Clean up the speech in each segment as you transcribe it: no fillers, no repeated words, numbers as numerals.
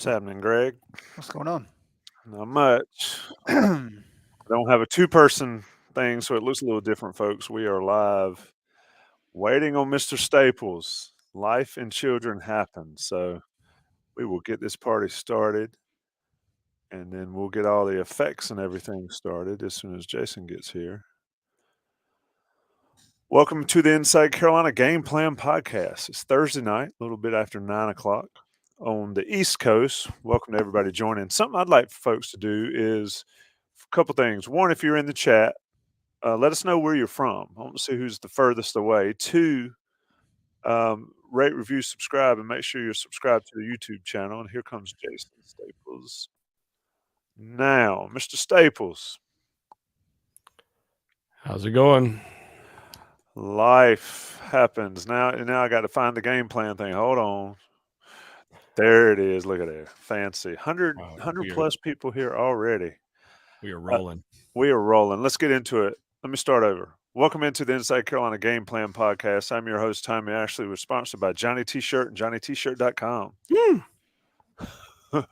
What's happening, Greg? What's going on? Not much. I I don't have a two-person thing, so it looks a little different, folks. We are live, waiting on Mr. Staples. Life and children happen, so we will get this party started, and then we'll get all the effects and everything started as soon as Jason gets here. Welcome to the Inside Carolina Game Plan Podcast. It's Thursday night, a little bit after 9 o'clock on the East Coast. Welcome to everybody joining. Something I'd like for folks to do is a couple things. One, if you're in the chat, let us know where you're from. I want to see who's the furthest away. Two, rate, review, subscribe, and make sure you're subscribed to the YouTube channel. And here comes Jason Staples. Now, Mr. Staples. How's it going? Life happens. Now I got to find the game plan thing. Hold on. There it is. Look at there. Fancy. 100 plus people here already. We are rolling. We are rolling. Let's get into it. Let me start over. Welcome into the Inside Carolina Game Plan Podcast. I'm your host, Tommy Ashley. We're sponsored by Johnny T-Shirt and JohnnyT-Shirt.com. I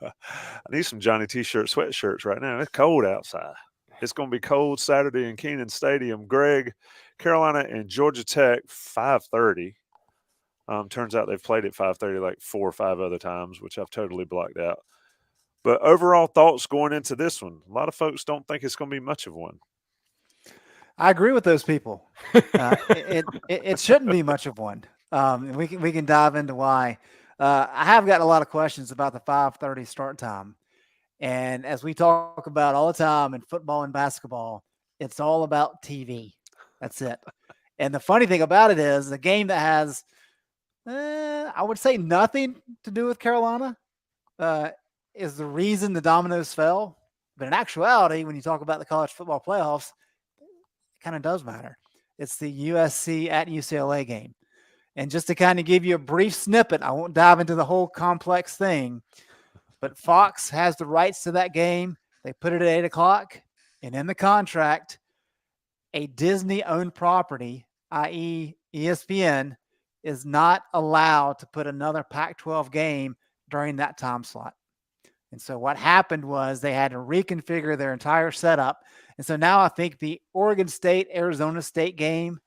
need some Johnny T-Shirt sweatshirts right now. It's cold outside. It's going to be cold Saturday in Kenan Stadium. Greg, Carolina and Georgia Tech, 5:30. Turns out they've played at 5:30 like 4 or 5 other times, which I've totally blocked out. But overall thoughts going into this one. A lot of folks don't think it's going to be much of one. agree with those people. It shouldn't be much of one. We can dive into why. I have gotten a lot of questions about the 5:30 start time, and as we talk about all the time in football and basketball, it's all about TV. That's it. And the funny thing about it is, the game that has, I would say, nothing to do with Carolina, is the reason the dominoes fell. But in actuality, when you talk about the college football playoffs, it kind of does matter. It's the USC at UCLA game. And just to kind of give you a brief snippet, I won't dive into the whole complex thing, but Fox has the rights to that game. They put it at 8 o'clock. And in the contract, a Disney-owned property, i.e. ESPN, is not allowed to put another Pac-12 game during that time slot. And so what happened was they had to reconfigure their entire setup. And so now I think the Oregon State, Arizona State game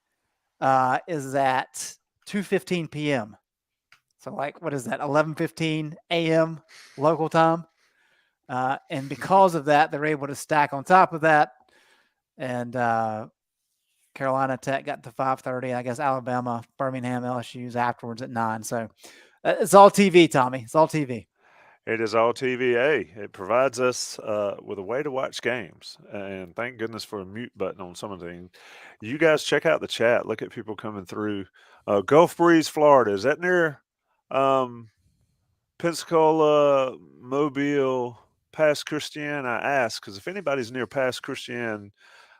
is at 2:15 p.m. So like, what is that, 11:15 a.m. local time? And because of that, they're able to stack on top of that. And Carolina Tech got to 5:30. I guess Alabama, Birmingham, LSU's afterwards at 9. So it's all TV, Tommy. It's all TV. It is all TVA. It provides us with a way to watch games. And thank goodness for a mute button on some of the things. You guys check out the chat. Look at people coming through. Gulf Breeze, Florida. Is that near Pensacola, Mobile, Pass Christian? I ask because if anybody's near Pass Christian,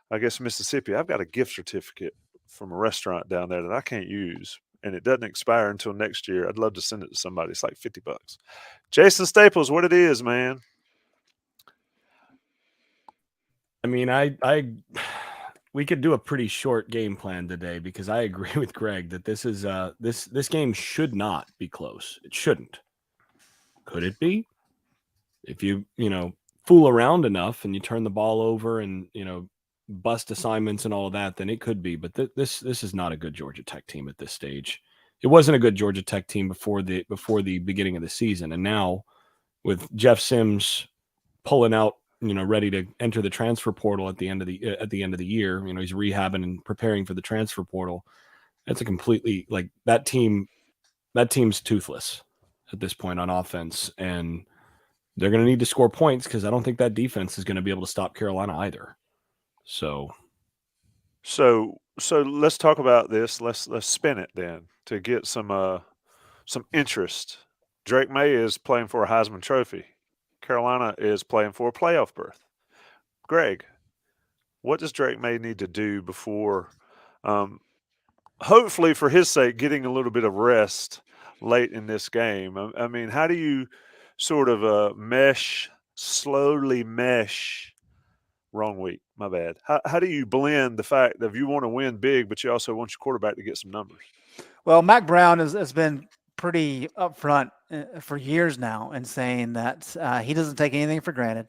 I guess Mississippi, I've got a gift certificate from a restaurant down there that I can't use. And it doesn't expire until next year. I'd love to send it to somebody. It's like $50. Jason Staples, what it is, man. I mean, we could do a pretty short game plan today because I agree with Greg that this is this game should not be close. It shouldn't. Could it be? If you fool around enough and you turn the ball over and bust assignments and all of that, then it could be. But this is not a good Georgia Tech team at this stage. It wasn't a good Georgia Tech team before the beginning of the season, and now with Jeff Sims pulling out, ready to enter the transfer portal at the end of the year, he's rehabbing and preparing for the transfer portal. That's a completely that team's toothless at this point on offense, and they're going to need to score points because I don't think that defense is going to be able to stop Carolina either. So let's talk about this. Let's spin it then to get some interest. Drake May is playing for a Heisman Trophy. Carolina is playing for a playoff berth. Greg, what does Drake May need to do before, hopefully for his sake, getting a little bit of rest late in this game? I mean, how do you sort of slowly mesh? Wrong week. My bad. How do you blend the fact that you want to win big, but you also want your quarterback to get some numbers? Well, Mack Brown has been pretty upfront for years now in saying that he doesn't take anything for granted,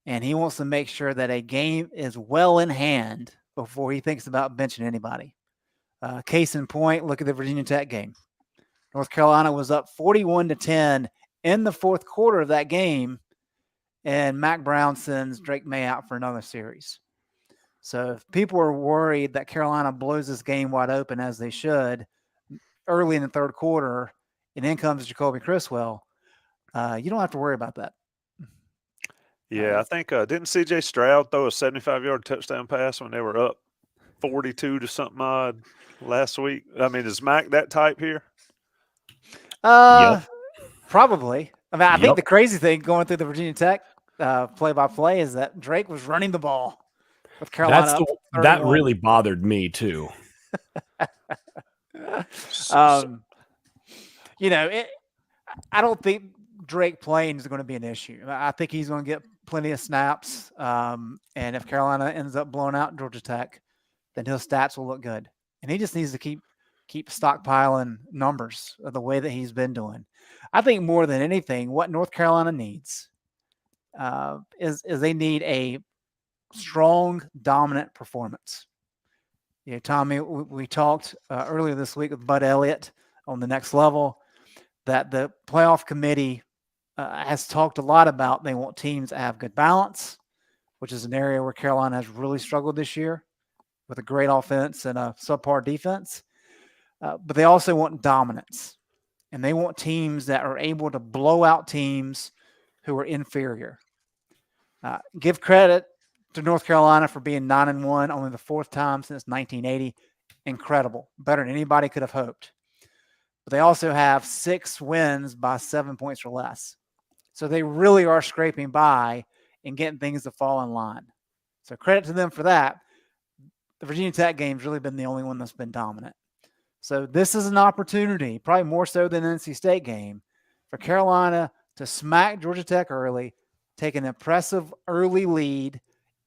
and he wants to make sure that a game is well in hand before he thinks about benching anybody. Case in point, look at the Virginia Tech game. North Carolina was up 41-10 in the fourth quarter of that game, and Mack Brown sends Drake May out for another series. So if people are worried that Carolina blows this game wide open, as they should, early in the third quarter, and in comes Jacoby Criswell, you don't have to worry about that. Yeah, I think didn't C.J. Stroud throw a 75-yard touchdown pass when they were up 42 to something odd last week? I mean, is Mac that type here? Probably. I mean, I think the crazy thing going through the Virginia Tech play-by-play is that Drake was running the ball with Carolina. That really bothered me too. I don't think Drake playing is going to be an issue. I think he's going to get plenty of snaps. And if Carolina ends up blowing out Georgia Tech, then his stats will look good. And he just needs to keep stockpiling numbers of the way that he's been doing. I think more than anything, what North Carolina needs is they need a strong, dominant performance. Yeah, Tommy, we talked earlier this week with Bud Elliott on the Next Level that the playoff committee has talked a lot about. They want teams to have good balance, which is an area where Carolina has really struggled this year with a great offense and a subpar defense. But they also want dominance, and they want teams that are able to blow out teams who are inferior. Give credit to North Carolina for being 9-1, only the fourth time since 1980. Incredible. Better than anybody could have hoped. But they also have 6 wins by 7 points or less. So they really are scraping by and getting things to fall in line. So credit to them for that. The Virginia Tech game's really been the only one that's been dominant. So this is an opportunity, probably more so than the NC State game, for Carolina to smack Georgia Tech early, take an impressive early lead,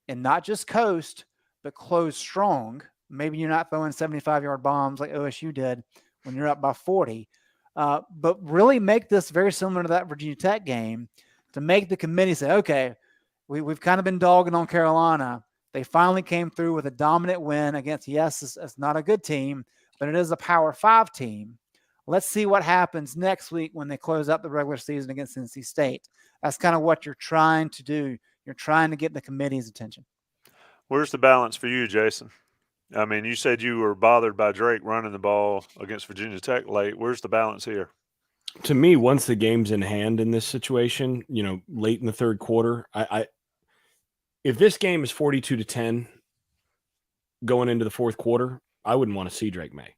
and not just coast, but close strong. Maybe you're not throwing 75-yard bombs like OSU did when you're up by 40, but really make this very similar to that Virginia Tech game to make the committee say, okay, we've kind of been dogging on Carolina. They finally came through with a dominant win against, yes, it's not a good team, but it is a Power 5 team. Let's see what happens next week when they close out the regular season against NC State. That's kind of what you're trying to do. You're trying to get the committee's attention. Where's the balance for you, Jason? I mean, you said you were bothered by Drake running the ball against Virginia Tech late. Where's the balance here? To me, once the game's in hand in this situation, late in the third quarter, if this game is 42-10 going into the fourth quarter, I wouldn't want to see Drake May.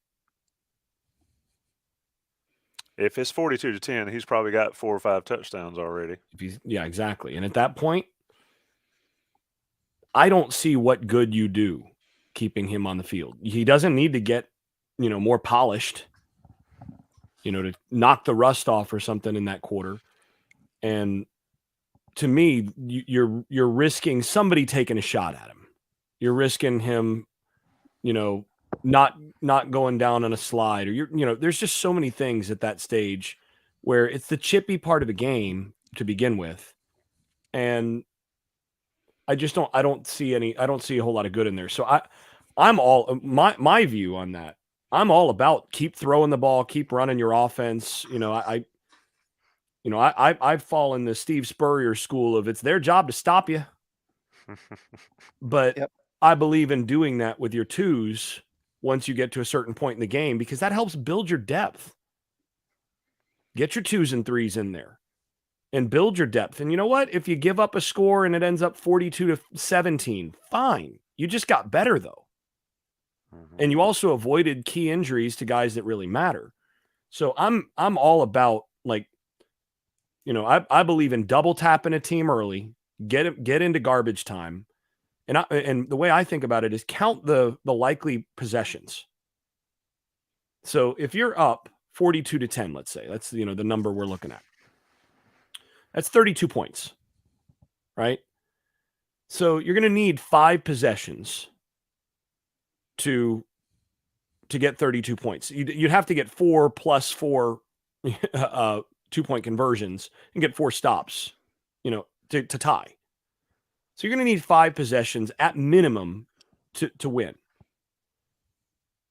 If it's 42-10, he's probably got 4 or 5 touchdowns already. Yeah, exactly. And at that point, I don't see what good you do keeping him on the field. He doesn't need to get, more polished, to knock the rust off or something in that quarter. And to me, you're risking somebody taking a shot at him. You're risking him, not going down on a slide, or there's just so many things at that stage where it's the chippy part of the game to begin with. And I don't see a whole lot of good in there. So I'm all my view on that. I'm all about keep throwing the ball, keep running your offense. I've fallen the Steve Spurrier school of it's their job to stop you. But yep. I believe in doing that with your twos once you get to a certain point in the game, because that helps build your depth. Get your 2s and 3s in there and build your depth. And you know what? If you give up a score and it ends up 42-17, fine. You just got better though. Mm-hmm. And you also avoided key injuries to guys that really matter. So I'm all about, I believe in double tapping a team early, get into garbage time. And the way I think about it is count the likely possessions. So if you're up 42-10, let's say, that's the number we're looking at. That's 32 points, right? So you're going to need 5 possessions to get 32 points. You'd have to get 4 plus 4 2-point conversions and get 4 stops, to tie. So you're going to need 5 possessions at minimum to win.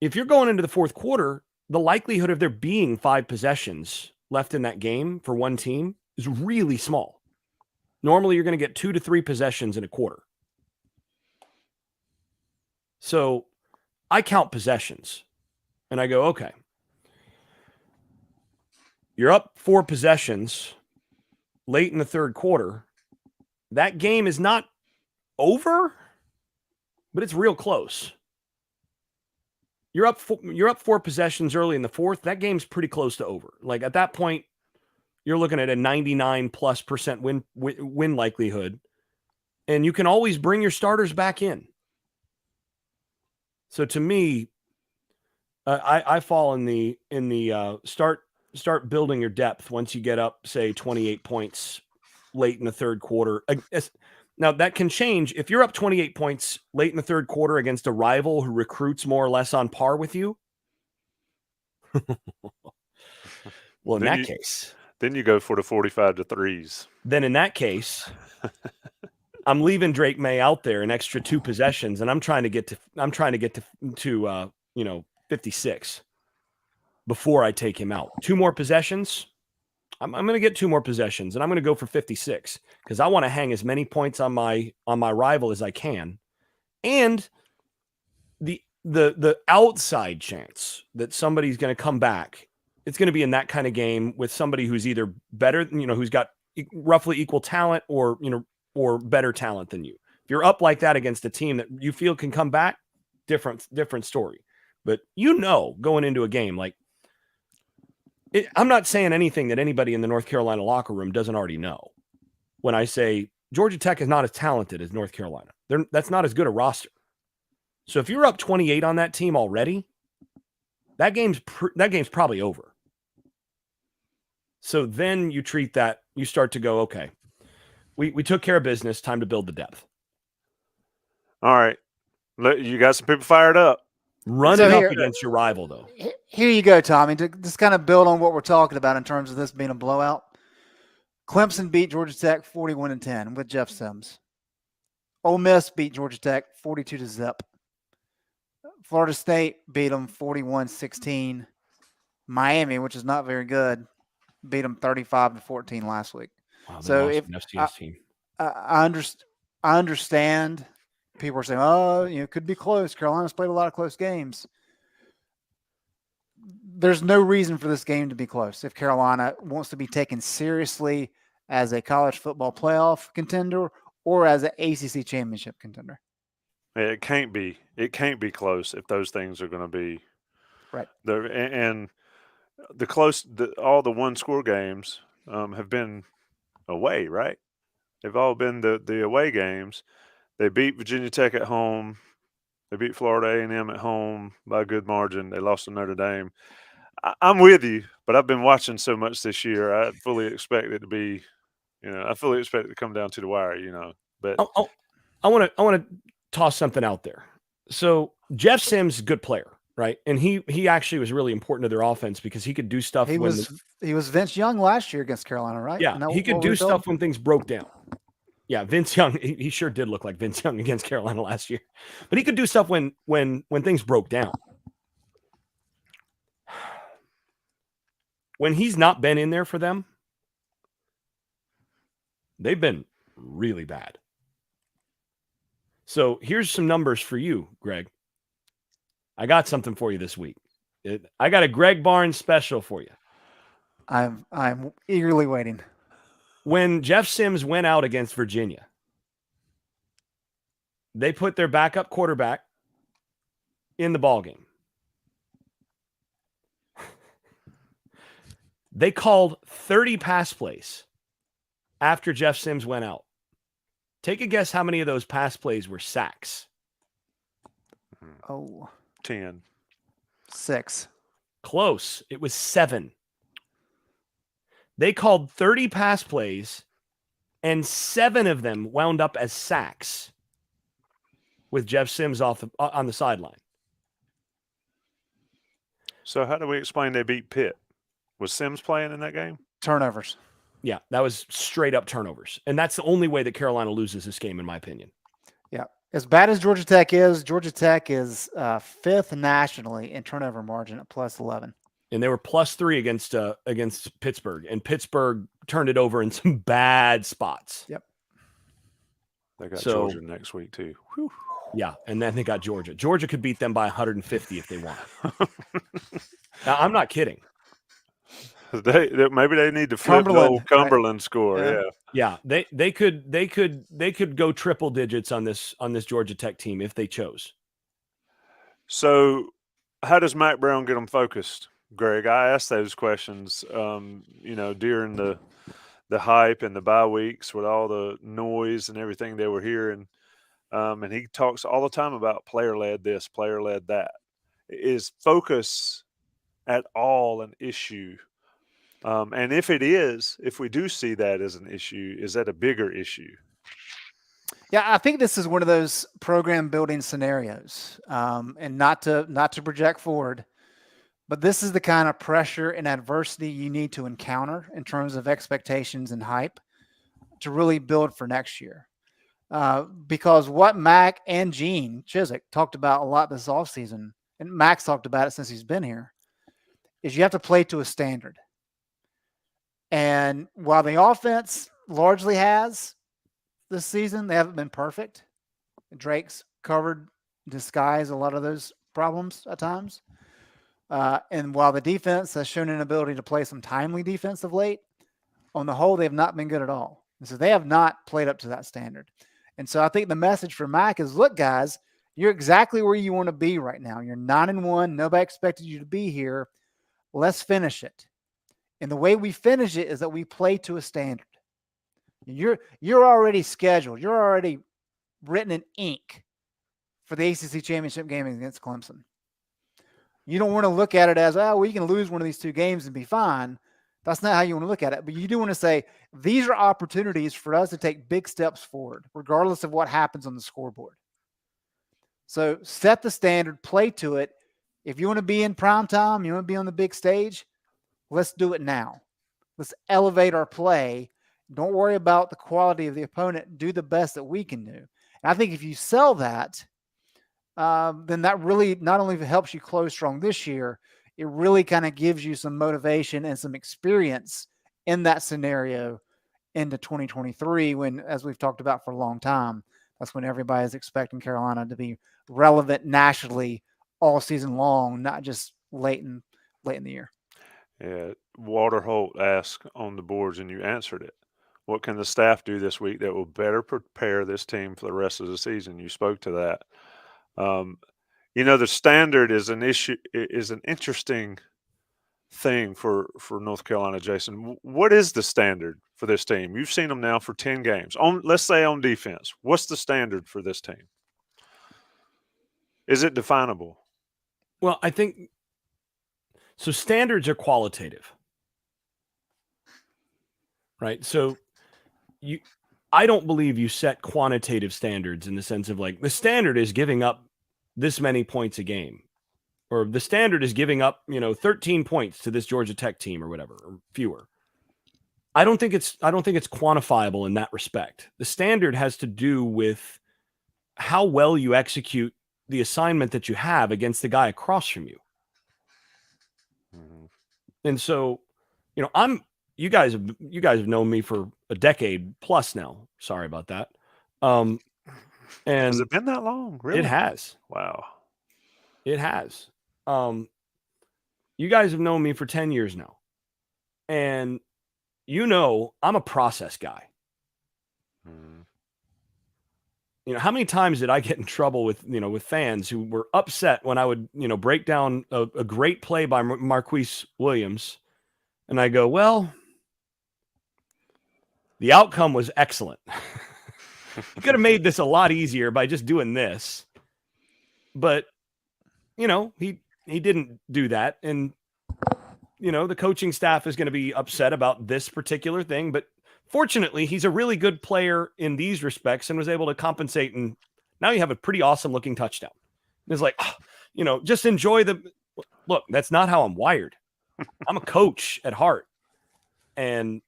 If you're going into the fourth quarter, the likelihood of there being 5 possessions left in that game for one team is really small. Normally, you're going to get 2 to 3 possessions in a quarter. So I count possessions and I go, okay, you're up 4 possessions late in the third quarter. That game is not over, but it's real close. You're up 4 possessions early in the fourth. That game's pretty close to over. Like at that point, you're looking at a 99+% win likelihood, and you can always bring your starters back in. So to me, I fall in the start building your depth once you get up, say 28 points late in the third quarter. Now, that can change. If you're up 28 points late in the third quarter against a rival who recruits more or less on par with you, well, in that case... Then you go for the 45 to threes. Then in that case, I'm leaving Drake May out there an extra 2 possessions, and I'm trying to get to 56 before I take him out. 2 more possessions. I'm going to get 2 more possessions, and I'm going to go for 56 because I want to hang as many points on my rival as I can, and the outside chance that somebody's going to come back, it's going to be in that kind of game with somebody who's either better, who's got roughly equal talent or better talent than you. If you're up like that against a team that you feel can come back, different story. But going into a game like. I'm not saying anything that anybody in the North Carolina locker room doesn't already know. When I say Georgia Tech is not as talented as North Carolina, that's not as good a roster. So if you're up 28 on that team already, that game's probably over. So then you treat that, you start to go, okay, we took care of business, time to build the depth. All right. You got some people fired up. Run it up against your rival, though. Here you go, Tommy. To just kind of build on what we're talking about in terms of this being a blowout. Clemson beat Georgia Tech 41-10 with Jeff Sims. Ole Miss beat Georgia Tech 42-0. Florida State beat them 41-16. Miami, which is not very good, beat them 35-14 last week. Wow, so if an FCS team. I understand. People are saying, it could be close. Carolina's played a lot of close games. There's no reason for this game to be close if Carolina wants to be taken seriously as a college football playoff contender or as an ACC championship contender. It can't be. It can't be close if those things are going to be right. And all the one-score games have been away, right? They've all been the away games. They beat Virginia Tech at home. They beat Florida A&M at home by a good margin. They lost to Notre Dame. I'm with you, but I've been watching so much this year. I fully expect it to be, I fully expect it to come down to the wire, But I want to toss something out there. So Jeff Sims is a good player, right? And he actually was really important to their offense because he could do stuff. He was Vince Young last year against Carolina, right? Yeah, he could do stuff when things broke down. Yeah, Vince Young, he sure did look like Vince Young against Carolina last year. But he could do stuff when things broke down. When he's not been in there for them, they've been really bad. So here's some numbers for you, Greg. I got something for you this week. I got a Greg Barnes special for you. I'm eagerly waiting. When Jeff Sims went out against Virginia, they put their backup quarterback in the ballgame. They called 30 pass plays after Jeff Sims went out. Take a guess how many of those pass plays were sacks. 10. 6. Close. It was 7. They called 30 pass plays, and 7 of them wound up as sacks with Jeff Sims on the sideline. So how do we explain they beat Pitt? Was Sims playing in that game? Turnovers. Yeah, that was straight up turnovers. And that's the only way that Carolina loses this game, in my opinion. Yeah. As bad as Georgia Tech is 5th nationally in turnover margin at plus 11. And they were +3 against Pittsburgh. And Pittsburgh turned it over in some bad spots. Yep. They got Georgia next week too. Whew. Yeah, and then they got Georgia. Georgia could beat them by 150 if they want. Now, I'm not kidding. Maybe they need to flip the old Cumberland score. Yeah. They could go triple digits on this Georgia Tech team if they chose. So, how does Mack Brown get them focused, Greg? I asked those questions, during the hype and the bye weeks with all the noise and everything they were hearing. And he talks all the time about player-led this, player-led that. Is focus at all an issue? And if we do see that as an issue, is that a bigger issue? Yeah, I think this is one of those program building scenarios, and not to project forward, but this is the kind of pressure and adversity you need to encounter in terms of expectations and hype to really build for next year. Because what Mac and Gene Chizik talked about a lot this offseason, and Mac's talked about it since he's been here, is you have to play to a standard. And while the offense largely has this season, they haven't been perfect. Drake's covered, disguised a lot of those problems at times. And while the defense has shown an ability to play some timely defense of late, on the whole, they have not been good at all. And so they have not played up to that standard. And so I think the message for Mac is, look, guys, you're exactly where you want to be right now. You're 9-1. Nobody expected you to be here. Let's finish it. And the way we finish it is that we play to a standard. You're already scheduled. You're already written in ink for the ACC championship game against Clemson. You don't want to look at it as, we can lose one of these two games and be fine. That's not how you want to look at it. But you do want to say, these are opportunities for us to take big steps forward, regardless of what happens on the scoreboard. So set the standard, play to it. If you want to be in prime time, you want to be on the big stage, let's do it now. Let's elevate our play. Don't worry about the quality of the opponent. Do the best that we can do. And I think if you sell that, then that really not only helps you close strong this year, it really kind of gives you some motivation and some experience in that scenario into 2023 when, as we've talked about for a long time, that's when everybody is expecting Carolina to be relevant nationally all season long, not just late in the year. Yeah, Walter Holt asked on the boards, and you answered it. What can the staff do this week that will better prepare this team for the rest of the season? You spoke to that. The standard is an issue, is an interesting thing for North Carolina, Jason. What is the standard for this team? You've seen them now for 10 games. Let's say on defense, what's the standard for this team? Is it definable? Well, I think so. Standards are qualitative, right? So I don't believe you set quantitative standards in the sense of like the standard is giving up this many points a game, or the standard is giving up, 13 points to this Georgia Tech team or whatever, or fewer. I don't think it's quantifiable in that respect. The standard has to do with how well you execute the assignment that you have against the guy across from you. Mm-hmm. And so, you guys have known me for a decade plus now. Sorry about that. And has it been that long? Really? It has. Wow. It has. You guys have known me for 10 years now. And I'm a process guy. How many times did I get in trouble with fans who were upset when I would, break down a great play by Marquise Williams. And I go, well, the outcome was excellent. You could have made this a lot easier by just doing this. But, he didn't do that. And, the coaching staff is going to be upset about this particular thing. But fortunately, he's a really good player in these respects and was able to compensate. And now you have a pretty awesome looking touchdown. And it's like, just enjoy look, that's not how I'm wired. I'm a coach at heart, and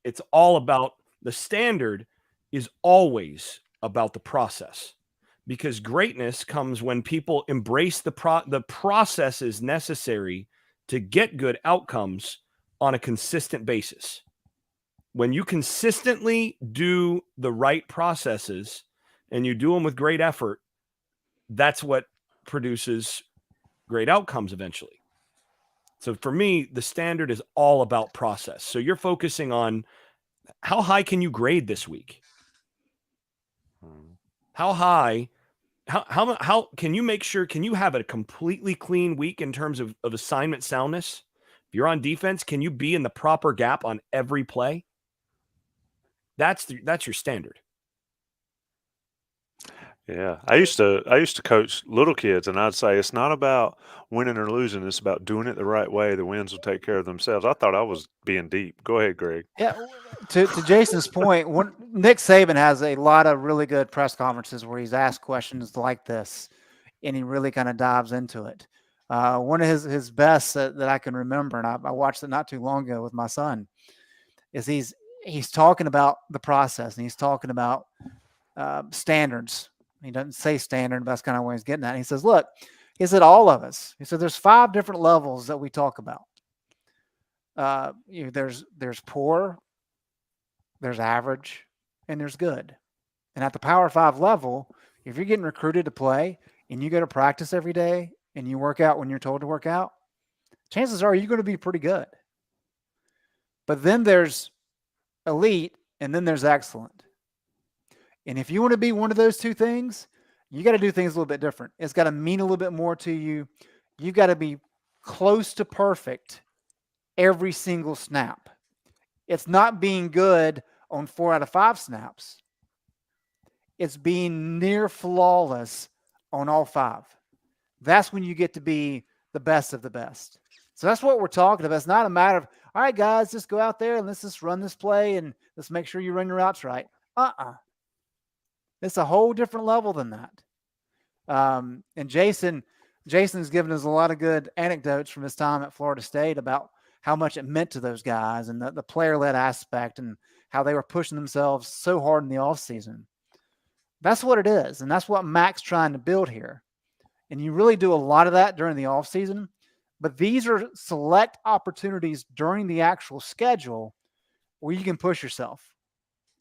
it's all about the standard is always about the process, because greatness comes when people embrace the processes necessary to get good outcomes on a consistent basis. When you consistently do the right processes and you do them with great effort, that's what produces great outcomes eventually. So for me, the standard is all about process. So you're focusing on how high can you grade this week? How high, how can you make sure, can you have a completely clean week in terms of assignment soundness? If you're on defense, can you be in the proper gap on every play? That's your standard. Yeah, I used to coach little kids, and I'd say it's not about winning or losing; it's about doing it the right way. The wins will take care of themselves. I thought I was being deep. Go ahead, Greg. Yeah, to Jason's point, Nick Saban has a lot of really good press conferences where he's asked questions like this, and he really kind of dives into it. One of his best that I can remember, and I watched it not too long ago with my son, is he's talking about the process, and he's talking about standards. He doesn't say standard, but that's kind of where he's getting at. And he says, look, he said, all of us. He said, there's 5 different levels that we talk about. There's poor, there's average, and there's good. And at the Power 5 level, if you're getting recruited to play and you go to practice every day and you work out when you're told to work out, chances are you're going to be pretty good. But then there's elite, and then there's excellent. And if you want to be one of those 2 things, you got to do things a little bit different. It's got to mean a little bit more to you. You got to be close to perfect every single snap. It's not being good on 4 out of 5 snaps. It's being near flawless on all 5. That's when you get to be the best of the best. So that's what we're talking about. It's not a matter of, all right, guys, just go out there and let's just run this play and let's make sure you run your routes right. It's a whole different level than that. And Jason's given us a lot of good anecdotes from his time at Florida State about how much it meant to those guys and the player-led aspect and how they were pushing themselves so hard in the offseason. That's what it is, and that's what Mac's trying to build here. And you really do a lot of that during the offseason, but these are select opportunities during the actual schedule where you can push yourself.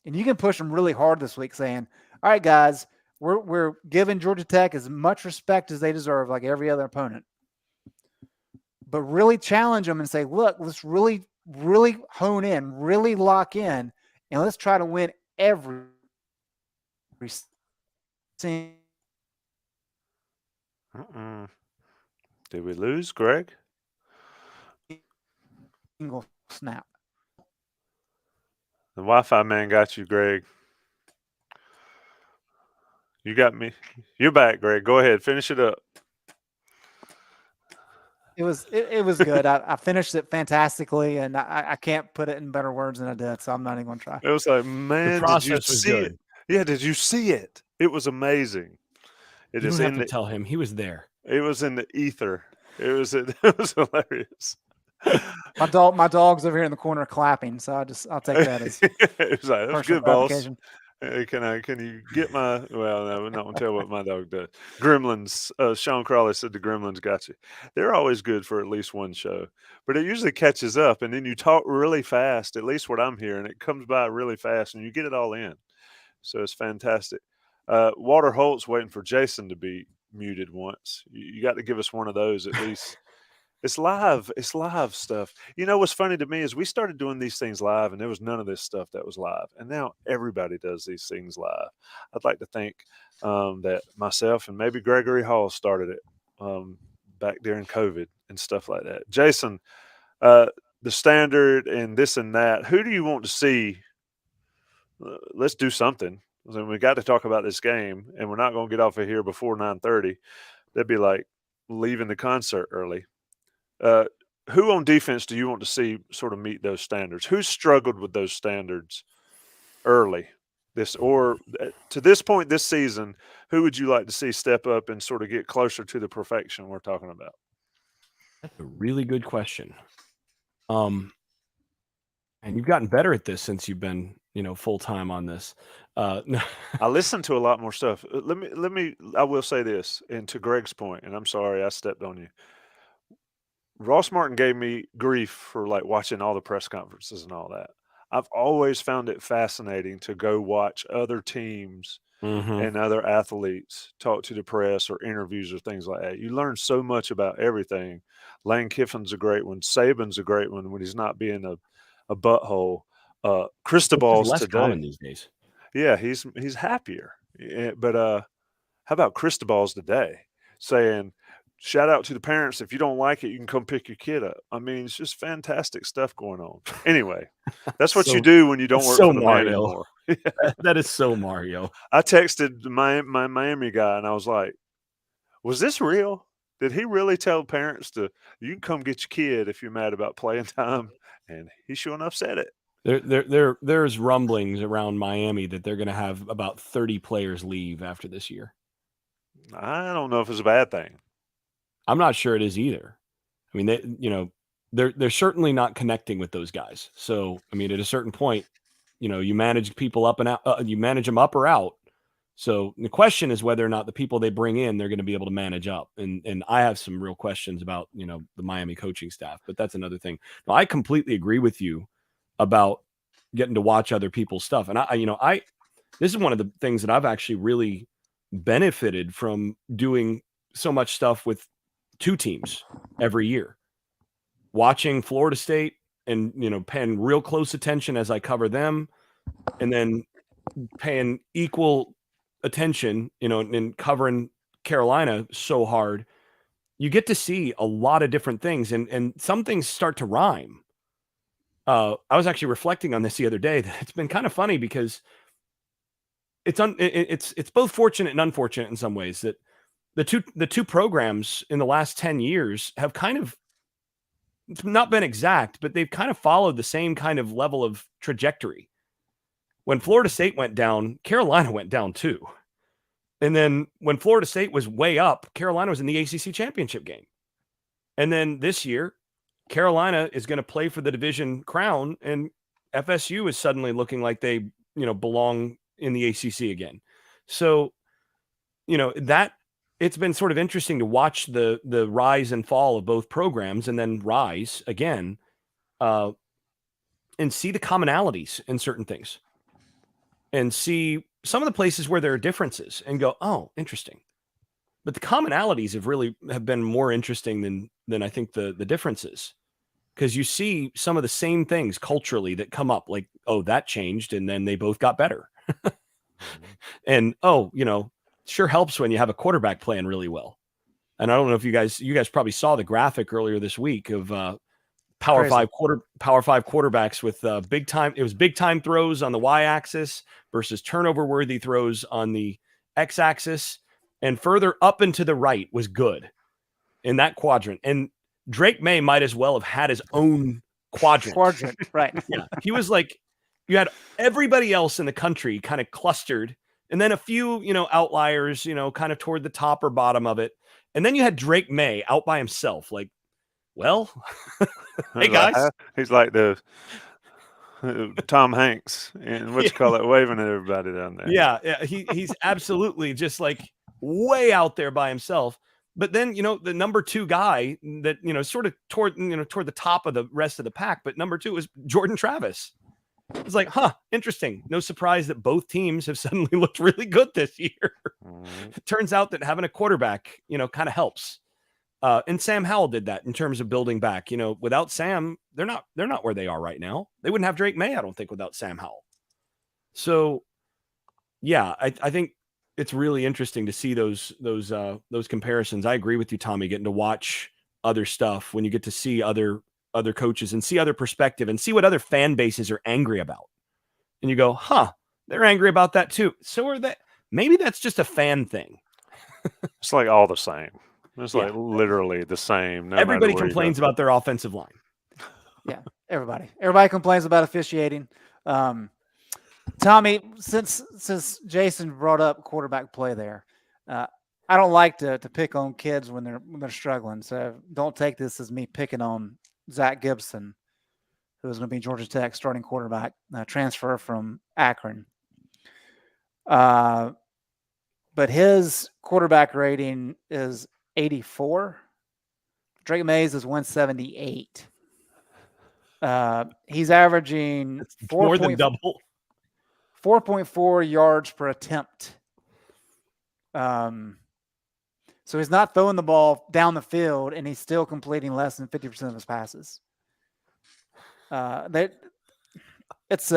And you can push them really hard this week saying, all right, guys, we're giving Georgia Tech as much respect as they deserve, like every other opponent. But really challenge them and say, look, let's really, really hone in, really lock in, and let's try to win every single. Did we lose, Greg? Single snap. The Wi-Fi man got you, Greg. You got me. You're back, Greg. Go ahead. Finish it up. It was good. I finished it fantastically, and I can't put it in better words than I did, so I'm not even going to try. It was like, man, did you see it? Yeah, did you see it? It was amazing. You don't have to tell him. He was there. It was in the ether. It was hilarious. My dog's over here in the corner clapping, so I'll take that as it was like, that's good, boss. Hey, can you get my? Well, no, we're not gonna tell what my dog does. Gremlins. Sean Crawley said the Gremlins got you. They're always good for at least one show, but it usually catches up, and then you talk really fast. At least what I'm hearing, it comes by really fast, and you get it all in. So it's fantastic. Walter Holt's waiting for Jason to be muted once. You got to give us one of those at least. It's live. It's live stuff. You know what's funny to me is we started doing these things live, and there was none of this stuff that was live. And now everybody does these things live. I'd like to think that myself and maybe Gregory Hall started it back during COVID and stuff like that. Jason, the standard and this and that. Who do you want to see? Let's do something. We got to talk about this game, and we're not going to get off of here before 9:30. That'd be like leaving the concert early. Who on defense do you want to see sort of meet those standards? Who struggled with those standards early? To this point this season, who would you like to see step up and sort of get closer to the perfection we're talking about? A really good question. And you've gotten better at this since you've been, full time on this. No, I listen to a lot more stuff. I will say this, and to Greg's point, and I'm sorry I stepped on you. Ross Martin gave me grief for like watching all the press conferences and all that. I've always found it fascinating to go watch other teams Mhm. and other athletes talk to the press or interviews or things like that. You learn so much about everything. Lane Kiffin's a great one. Saban's a great one when he's not being a butthole. Which is Cristobal's less common today. these days. Yeah, he's happier. But how about Cristobal's today saying, "Shout out to the parents. If you don't like it, you can come pick your kid up." I mean, it's just fantastic stuff going on. Anyway, that's what you So do when you don't work so for the man Mario. anymore. That is so Mario. I texted my Miami guy and I was like, "Was this real? Did he really tell parents you can come get your kid if you're mad about playing time?" And he sure enough said it. There's rumblings around Miami that they're going to have about 30 players leave after this year. I don't know if it's a bad thing. I'm not sure it is either. I mean, they're certainly not connecting with those guys. So, I mean, at a certain point, you manage people up and out, you manage them up or out. So the question is whether or not the people they bring in, they're going to be able to manage up. And I have some real questions about, the Miami coaching staff, but that's another thing. No, I completely agree with you about getting to watch other people's stuff. And this is one of the things that I've actually really benefited from doing so much stuff with two teams every year, watching Florida State and, paying real close attention as I cover them, and then paying equal attention, and covering Carolina so hard. You get to see a lot of different things, and some things start to rhyme. I was actually reflecting on this the other day. That it's been kind of funny because it's both fortunate and unfortunate in some ways that the two programs in the last 10 years have kind of not been exact, but they've kind of followed the same kind of level of trajectory. When Florida State went down, Carolina went down too. And then when Florida State was way up, Carolina was in the ACC championship game. And then this year, Carolina is going to play for the division crown, and FSU is suddenly looking like they, belong in the ACC again. So, that it's been sort of interesting to watch the rise and fall of both programs, and then rise again, and see the commonalities in certain things, and see some of the places where there are differences, and go, oh, interesting. But the commonalities have been more interesting than I think the differences, because you see some of the same things culturally that come up, like, oh, that changed, and then they both got better. And sure helps when you have a quarterback playing really well. And I don't know if you guys probably saw the graphic earlier this week of Power Five quarterbacks with big time throws on the y-axis versus turnover worthy throws on the x-axis, and further up and to the right was good in that quadrant. And Drake May might as well have had his own quadrant. Right. Yeah, he was like, you had everybody else in the country kind of clustered, and then a few, outliers, kind of toward the top or bottom of it. And then you had Drake May out by himself. Like, well, hey guys. He's like the Tom Hanks and waving at everybody down there. Yeah, he's absolutely just like way out there by himself. But then, the number two guy that, sort of toward the top of the rest of the pack, but number two is Jordan Travis. It's like, interesting. No surprise that both teams have suddenly looked really good this year. It turns out that having a quarterback, kind of helps. And Sam Howell did that in terms of building back. Without Sam, they're not where they are right now. They wouldn't have Drake May, I don't think, without Sam Howell. So, yeah, I think it's really interesting to see those comparisons. I agree with you, Tommy, getting to watch other stuff when you get to see other coaches and see other perspective and see what other fan bases are angry about. And you go, they're angry about that too. So are they. Maybe that's just a fan thing. It's like all the same. It's like literally the same. Everybody complains about their offensive line. Yeah, everybody complains about officiating. Tommy, since Jason brought up quarterback play there, I don't like to pick on kids when they're struggling. So don't take this as me picking on Zach Gibson, who is going to be Georgia Tech starting quarterback, transfer from Akron. But his quarterback rating is 84. Drake Mays is 178. He's averaging more than double. 4.4 yards per attempt. So he's not throwing the ball down the field, and he's still completing less than 50% of his passes. It's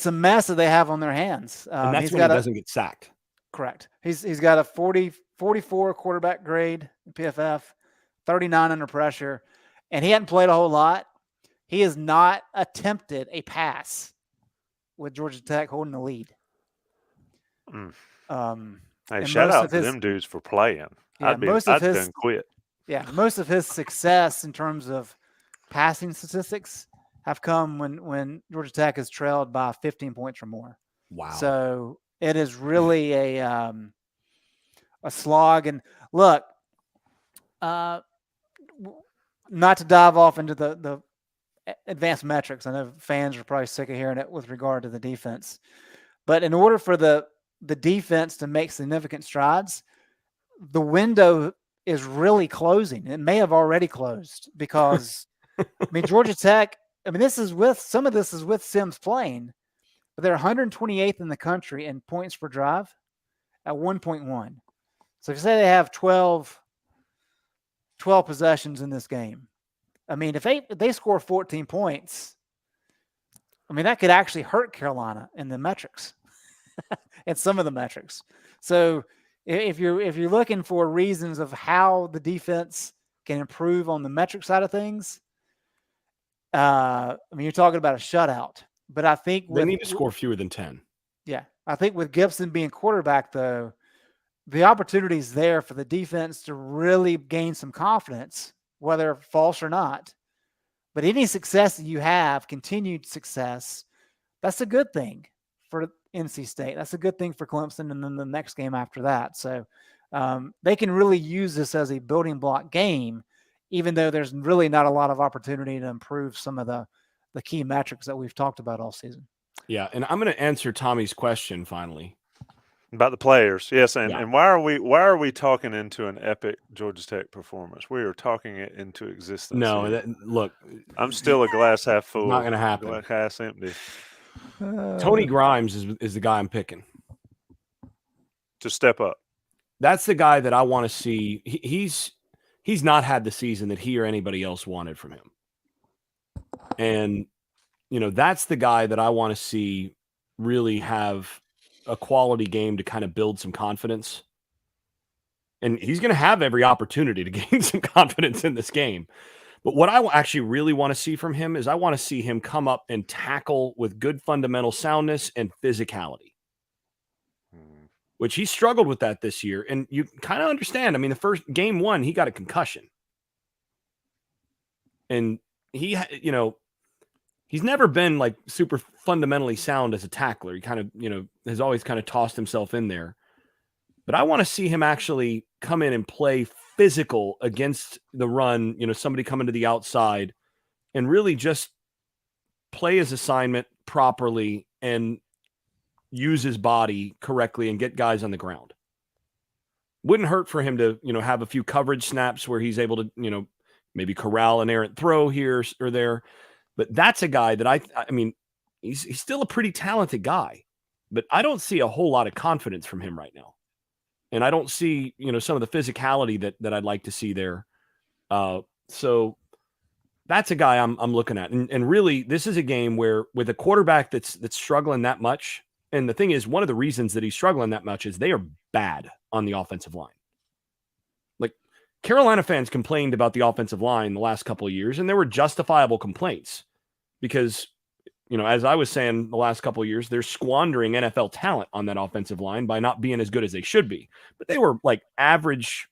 a mess that they have on their hands. And that's when he doesn't get sacked. Correct. He's got a 44 quarterback grade in PFF, 39 under pressure, and he hadn't played a whole lot. He has not attempted a pass with Georgia Tech holding the lead. Hey, shout out to them dudes for playing. Yeah, I'd done quit. Yeah, most of his success in terms of passing statistics have come when Georgia Tech is trailed by 15 points or more. Wow. So it is really a slog. And look, not to dive off into the advanced metrics. I know fans are probably sick of hearing it with regard to the defense. But in order for the defense to make significant strides, the window is really closing. It may have already closed because, I mean, Georgia Tech, I mean, some of this is with Sims playing, but they're 128th in the country in points per drive at 1.1. So if you say they have 12 possessions in this game, I mean, if they score 14 points, I mean, that could actually hurt Carolina in the metrics and some of the metrics. So if you're looking for reasons of how the defense can improve on the metric side of things, I mean, you're talking about a shutout, but I think they need to score fewer than 10. Yeah. I think with Gibson being quarterback, though, the opportunity is there for the defense to really gain some confidence, whether false or not. But any success that you have, continued success, that's a good thing for NC State. That's a good thing for Clemson, and then the next game after that. So they can really use this as a building block game, even though there's really not a lot of opportunity to improve some of the key metrics that we've talked about all season. Yeah, and I'm going to answer Tommy's question finally. About the players, yes, and, Yeah. and why are we talking into an epic Georgia Tech performance? We are talking it into existence. No, look, I'm still a glass half full. Not going to happen. Glass half empty. Tony Grimes is the guy I'm picking To step up. That's the guy that I want to see. He's not had the season that he or anybody else wanted from him, and that's the guy that I want to see really have a quality game to kind of build some confidence. And he's going to have every opportunity to gain some confidence in this game. But what I actually really want to see from him is I want to see him come up and tackle with good fundamental soundness and physicality, which he struggled with that this year. And you kind of understand. I mean, the first game one, he got a concussion. And he's never been like super fundamentally sound as a tackler. He kind of, has always kind of tossed himself in there. But I want to see him actually come in and play physical against the run, somebody coming to the outside and really just play his assignment properly and use his body correctly and get guys on the ground. Wouldn't hurt for him to, have a few coverage snaps where he's able to, maybe corral an errant throw here or there. But that's a guy that I mean, he's still a pretty talented guy, but I don't see a whole lot of confidence from him right now. And I don't see, some of the physicality that I'd like to see there. So that's a guy I'm looking at. And really, this is a game where with a quarterback that's struggling that much, and the thing is, one of the reasons that he's struggling that much is they are bad on the offensive line. Like, Carolina fans complained about the offensive line the last couple of years, and there were justifiable complaints because, as I was saying the last couple of years, they're squandering NFL talent on that offensive line by not being as good as they should be. But they were like average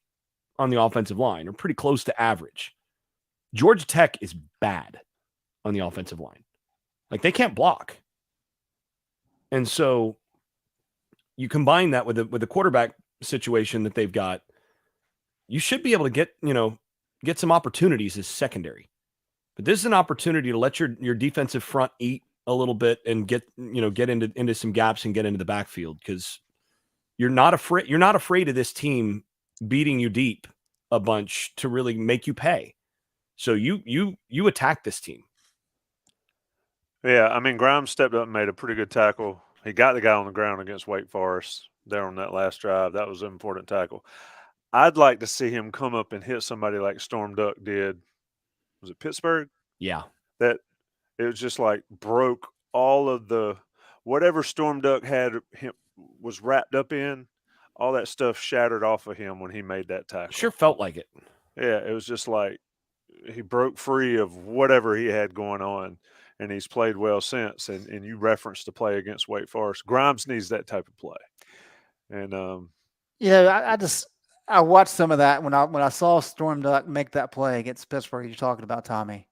on the offensive line, or pretty close to average. Georgia Tech is bad on the offensive line. Like, they can't block. And so you combine that with a quarterback situation that they've got, you should be able to get some opportunities as secondary. But this is an opportunity to let your defensive front eat a little bit and get into some gaps and get into the backfield, because you're not afraid of this team beating you deep a bunch to really make you pay. So you attack this team. Yeah, I mean, Grimes stepped up and made a pretty good tackle. He got the guy on the ground against Wake Forest there on that last drive. That was an important tackle. I'd like to see him come up and hit somebody like Storm Duck did. Was it Pittsburgh? Yeah. That it was just like broke all of the whatever Storm Duck had him was wrapped up in. All that stuff shattered off of him when he made that tackle. Sure felt like it. Yeah, it was just like he broke free of whatever he had going on, and he's played well since. And you referenced the play against Wake Forest. Grimes needs that type of play. And I watched some of that when I saw Storm Duck make that play against Pittsburgh. You're talking about, Tommy.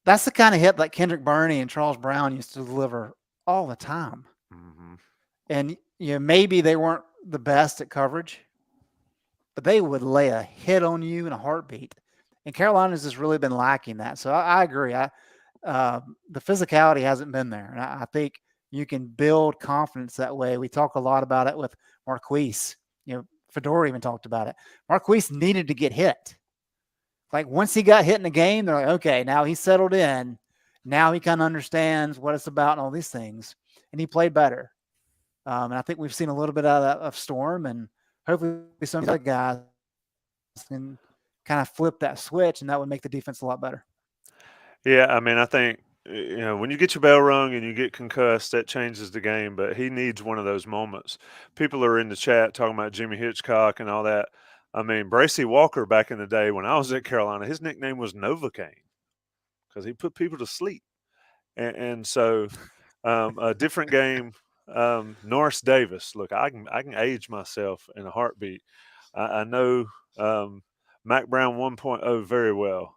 That's the kind of hit like Kendrick Burney and Charles Brown used to deliver all the time. Mm-hmm. And maybe they weren't the best at coverage, but they would lay a hit on you in a heartbeat. And Carolina's just really been lacking that. So I agree. The physicality hasn't been there. And I think you can build confidence that way. We talk a lot about it with Marquise. Fedora even talked about it. Marquise needed to get hit. Like once he got hit in the game, they're like, okay, now he's settled in. Now he kind of understands what it's about and all these things. And he played better. And I think we've seen a little bit out of Storm, and hopefully some other guys can kind of flip that switch, and that would make the defense a lot better. Yeah, I mean, I think when you get your bell rung and you get concussed, that changes the game. But he needs one of those moments. People are in the chat talking about Jimmy Hitchcock and all that. I mean, Bracey Walker back in the day when I was at Carolina, his nickname was Novocaine because he put people to sleep. And so a different game. Norris Davis. Look, I can age myself in a heartbeat. I know Mac Brown 1.0 very well.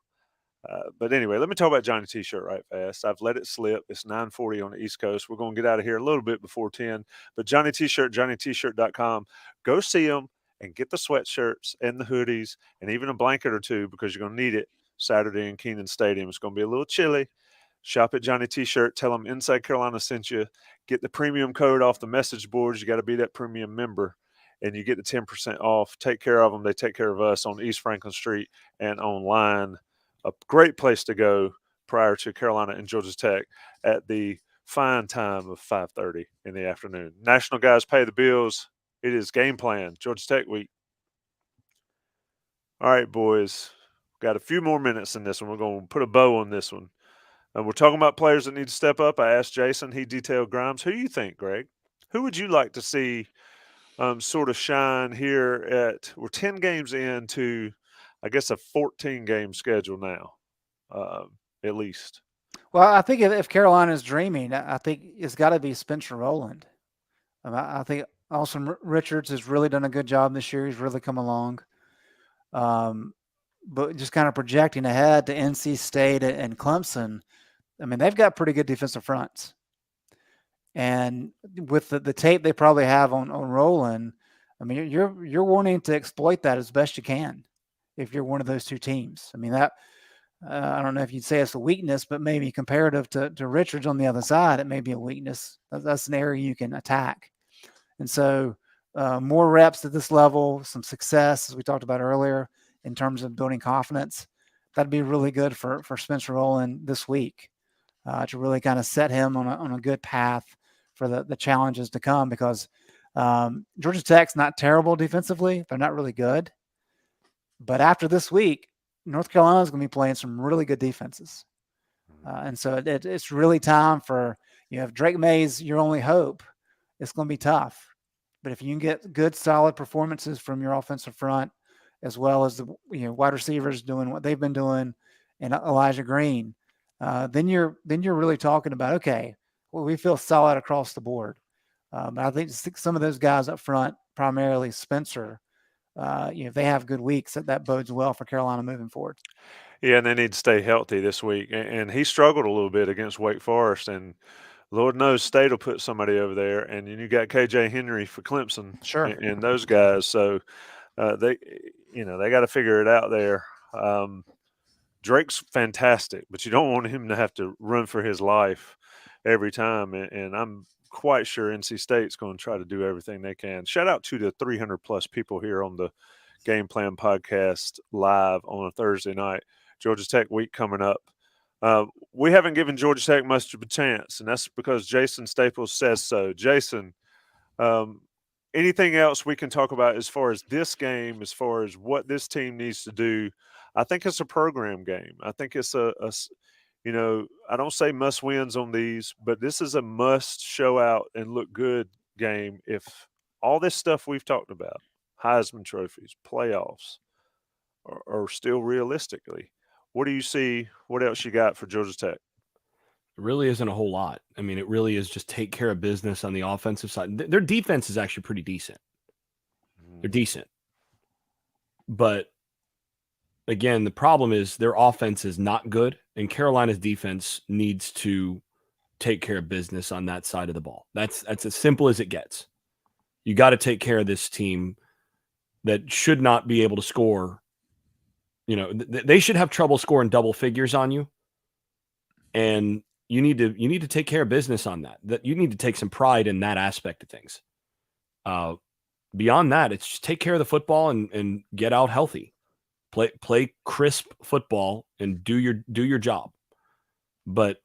But anyway, let me talk about Johnny T-Shirt right fast. I've let it slip. It's 9:40 on the East Coast. We're going to get out of here a little bit before 10. But Johnny T-Shirt, JohnnyT-Shirt.com. Go see them and get the sweatshirts and the hoodies and even a blanket or two because you're going to need it Saturday in Keenan Stadium. It's going to be a little chilly. Shop at Johnny T-Shirt. Tell them Inside Carolina sent you. Get the premium code off the message boards. You got to be that premium member, and you get the 10% off. Take care of them. They take care of us on East Franklin Street and online. A great place to go prior to Carolina and Georgia Tech at the fine time of 5:30 in the afternoon. National guys pay the bills. It is game plan, Georgia Tech week. All right, boys. Got a few more minutes in this one. We're going to put a bow on this one. And we're talking about players that need to step up. I asked Jason. He detailed Grimes. Who do you think, Greg? Who would you like to see sort of shine here we're 10 games into, I guess, a 14-game schedule now, at least. Well, I think if Carolina is dreaming, I think it's got to be Spencer Rowland. I think Austin Richards has really done a good job this year. He's really come along. But just kind of projecting ahead to NC State and Clemson, I mean, they've got pretty good defensive fronts. And with the tape they probably have on Rowland, I mean, you're wanting to exploit that as best you can if you're one of those two teams. I mean, that I don't know if you'd say it's a weakness, but maybe comparative to Richards on the other side, it may be a weakness. That's an area you can attack. And so more reps at this level, some success, as we talked about earlier, in terms of building confidence, that'd be really good for Spencer Rowland this week to really kind of set him on a good path for the challenges to come, because Georgia Tech's not terrible defensively. They're not really good. But after this week, North Carolina is going to be playing some really good defenses. And so it's really time for, if Drake May's your only hope, it's going to be tough. But if you can get good, solid performances from your offensive front, as well as the wide receivers doing what they've been doing, and Elijah Green, then you're really talking about, okay, well, we feel solid across the board. But I think some of those guys up front, primarily Spencer, if they have good weeks, that bodes well for Carolina moving forward. Yeah, and they need to stay healthy this week. And he struggled a little bit against Wake Forest. And Lord knows State will put somebody over there, and then you got KJ Henry for Clemson, Sure. and those guys. So they got to figure it out there. Drake's fantastic, but you don't want him to have to run for his life every time. And I'm quite sure NC State's going to try to do everything they can. Shout out to the 300 plus people here on the Game Plan Podcast live on a Thursday night. Georgia Tech week coming up. We haven't given Georgia Tech much of a chance, and that's because Jason Staples says so. Jason, anything else we can talk about as far as this game, as far as what this team needs to do? I think it's a program game. I think it's I don't say must wins on these, but this is a must show out and look good game if all this stuff we've talked about, Heisman trophies, playoffs, are still realistically. What do you see? What else you got for Georgia Tech? It really isn't a whole lot. I mean, it really is just take care of business on the offensive side. Their defense is actually pretty decent. They're decent. But again, the problem is their offense is not good, and Carolina's defense needs to take care of business on that side of the ball. That's as simple as it gets. You got to take care of this team that should not be able to score. They should have trouble scoring double figures on you, and you need to take care of business on that. That you need to take some pride in that aspect of things. Beyond that, it's just take care of the football and get out healthy. Play crisp football and do your job. But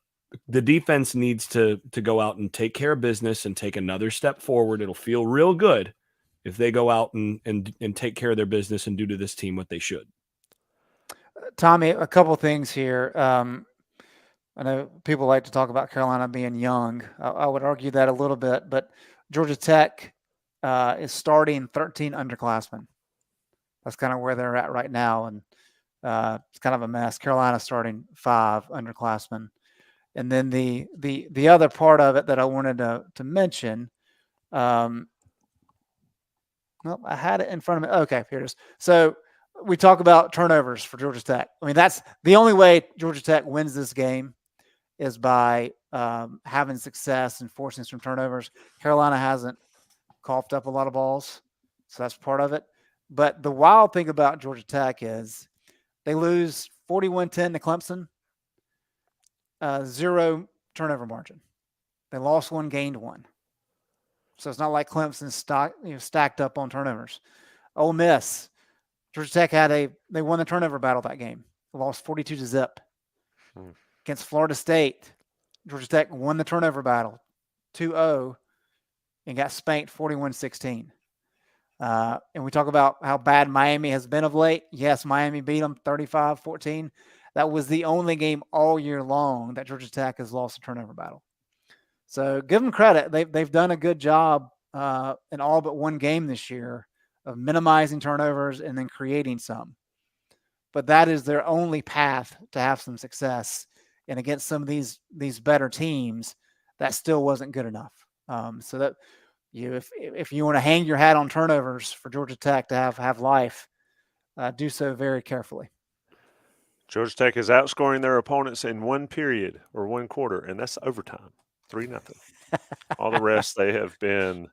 the defense needs to go out and take care of business and take another step forward. It'll feel real good if they go out and take care of their business and do to this team what they should. Tommy, a couple of things here. I know people like to talk about Carolina being young. I would argue that a little bit, but Georgia Tech is starting 13 underclassmen. That's kind of where they're at right now, and it's kind of a mess. Carolina starting 5 underclassmen, and then the other part of it that I wanted to mention. Well, I had it in front of me. Okay, here it is. So we talk about turnovers for Georgia Tech. I mean, that's the only way Georgia Tech wins this game is by having success and forcing some turnovers. Carolina hasn't coughed up a lot of balls, so that's part of it. But the wild thing about Georgia Tech is they lose 41-10 to Clemson, 0 turnover margin. They lost 1, gained 1. So it's not like Clemson stacked up on turnovers. Ole Miss, Georgia Tech they won the turnover battle that game. They lost 42-0. Against Florida State, Georgia Tech won the turnover battle 2-0 and got spanked 41-16. And we talk about how bad Miami has been of late. Yes, Miami beat them 35-14. That was the only game all year long that Georgia Tech has lost a turnover battle. So give them credit. They've done a good job in all but one game this year of minimizing turnovers and then creating some. But that is their only path to have some success. And against some of these better teams, that still wasn't good enough. So that if you want to hang your hat on turnovers for Georgia Tech to have life, do so very carefully. Georgia Tech is outscoring their opponents in one period or one quarter, and that's overtime, 3-0. All the rest, they have been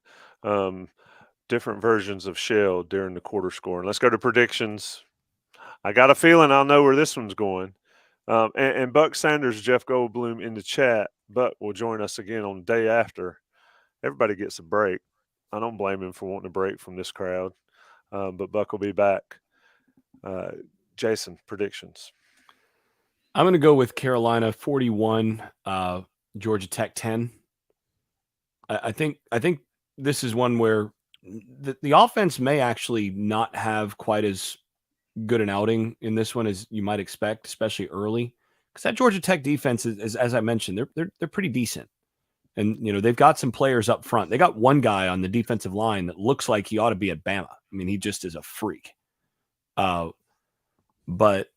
different versions of shell during the quarter score. And let's go to predictions. I got a feeling I'll know where this one's going. And Buck Sanders, Jeff Goldblum in the chat. Buck will join us again on the day after. Everybody gets a break. I don't blame him for wanting a break from this crowd, but Buck will be back. Jason, predictions. I'm going to go with Carolina 41, Georgia Tech 10. I think this is one where the offense may actually not have quite as good an outing in this one as you might expect, especially early, because that Georgia Tech defense is, as I mentioned, they're pretty decent, and they've got some players up front. They got one guy on the defensive line that looks like he ought to be at Bama. I mean, he just is a freak. But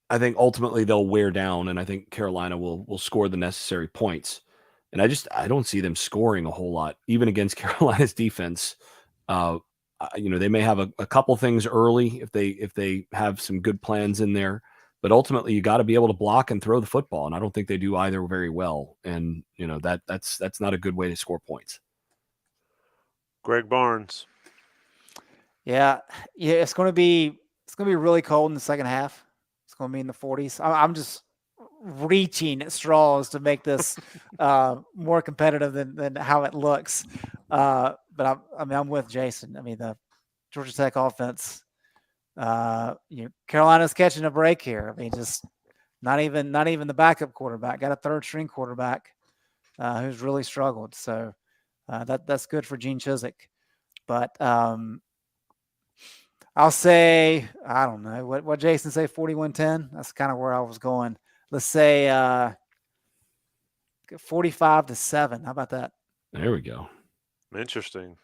I think ultimately they'll wear down, and I think Carolina will score the necessary points. And I don't see them scoring a whole lot, even against Carolina's defense. They may have a couple things early if they have some good plans in there, But ultimately, you got to be able to block and throw the football, and I don't think they do either very well. And that's not a good way to score points. Greg Barnes. Yeah, it's going to be really cold in the second half. It's going to be in the 40s. I'm just reaching at straws to make this more competitive than how it looks. But I'm with Jason. I mean, the Georgia Tech offense. Carolina's catching a break here. I mean, just not even the backup quarterback. Got a third string quarterback who's really struggled. So that's good for Gene Chizik. But I'll say, I don't know what Jason say, 41-10. That's kind of where I was going. Let's say 45-7. How about that? There we go. Interesting.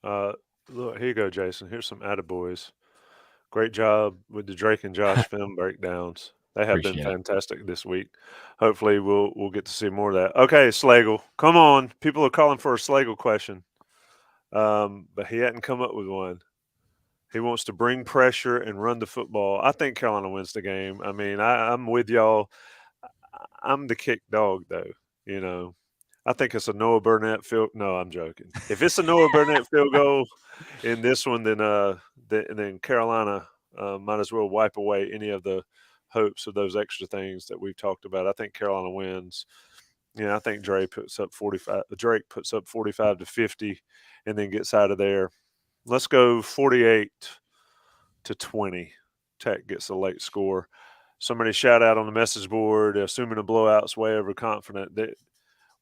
Look, here you go, Jason. Here's some attaboys. Great job with the Drake and Josh film breakdowns. They have been fantastic this week. Hopefully, we'll get to see more of that. Okay, Slagle, come on. People are calling for a Slagle question, but he hadn't come up with one. He wants to bring pressure and run the football. I think Carolina wins the game. I mean, I'm with y'all. I'm the kick dog, though. I think it's a Noah Burnett field. No, I'm joking. If it's a Noah Burnett field goal in this one, then Carolina might as well wipe away any of the hopes of those extra things that we've talked about. I think Carolina wins. I think Drake puts up 45-50, and then gets out of there. Let's go 48-20. Tech gets a late score. Somebody shout out on the message board, assuming a blowout's way overconfident.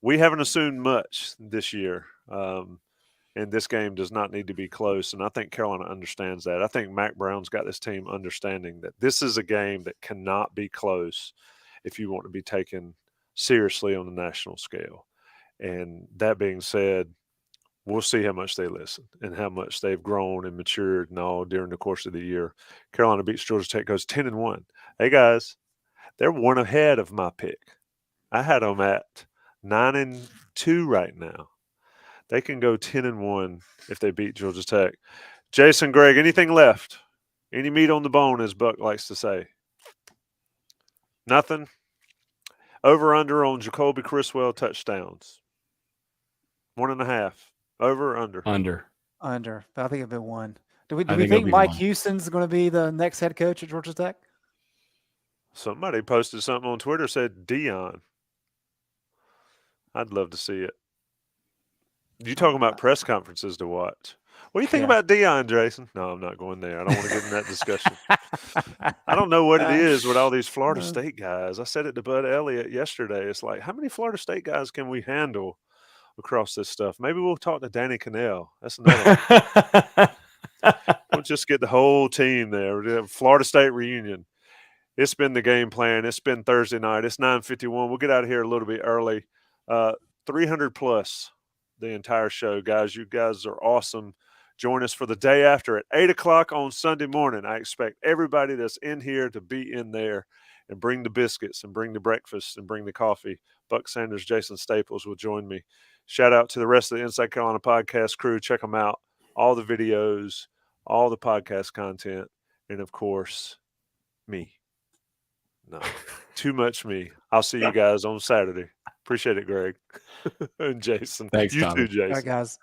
We haven't assumed much this year, and this game does not need to be close, and I think Carolina understands that. I think Mac Brown's got this team understanding that this is a game that cannot be close if you want to be taken seriously on the national scale. And that being said, we'll see how much they listen and how much they've grown and matured and all during the course of the year. Carolina beats Georgia Tech, goes 10-1. Hey, guys, they're one ahead of my pick. I had them at 9-2 right now. They can go 10-1 if they beat Georgia Tech. Jason, Greg, anything left? Any meat on the bone, as Buck likes to say? Nothing? Over under on Jacoby Criswell touchdowns. 1.5. Over or under? Under. But I think it'll be 1. Do we think Mike Houston's going to be the next head coach at Georgia Tech? Somebody posted something on Twitter, said Dion. I'd love to see it. You talking about press conferences to watch. What do you think about Dion, Jason? No, I'm not going there. I don't want to get in that discussion. I don't know what it is with all these Florida State guys. I said it to Bud Elliott yesterday. It's like, how many Florida State guys can we handle across this stuff? Maybe we'll talk to Danny Cannell. That's another one. We'll just get the whole team there. We'll have a Florida State reunion. It's been the game plan. It's been Thursday night. It's 9:51. We'll get out of here a little bit early. 300 plus the entire show, guys. You guys are awesome. Join us for the day after at 8 o'clock on Sunday morning. I expect everybody that's in here to be in there and bring the biscuits and bring the breakfast and bring the coffee. Buck Sanders, Jason Staples will join me. Shout out to the rest of the Inside Carolina podcast crew. Check them out. All the videos, all the podcast content, and, of course, me. No, too much me. I'll see you guys on Saturday. Appreciate it, Greg and Jason. Thanks, you Tommy. too, Jason. All right, guys.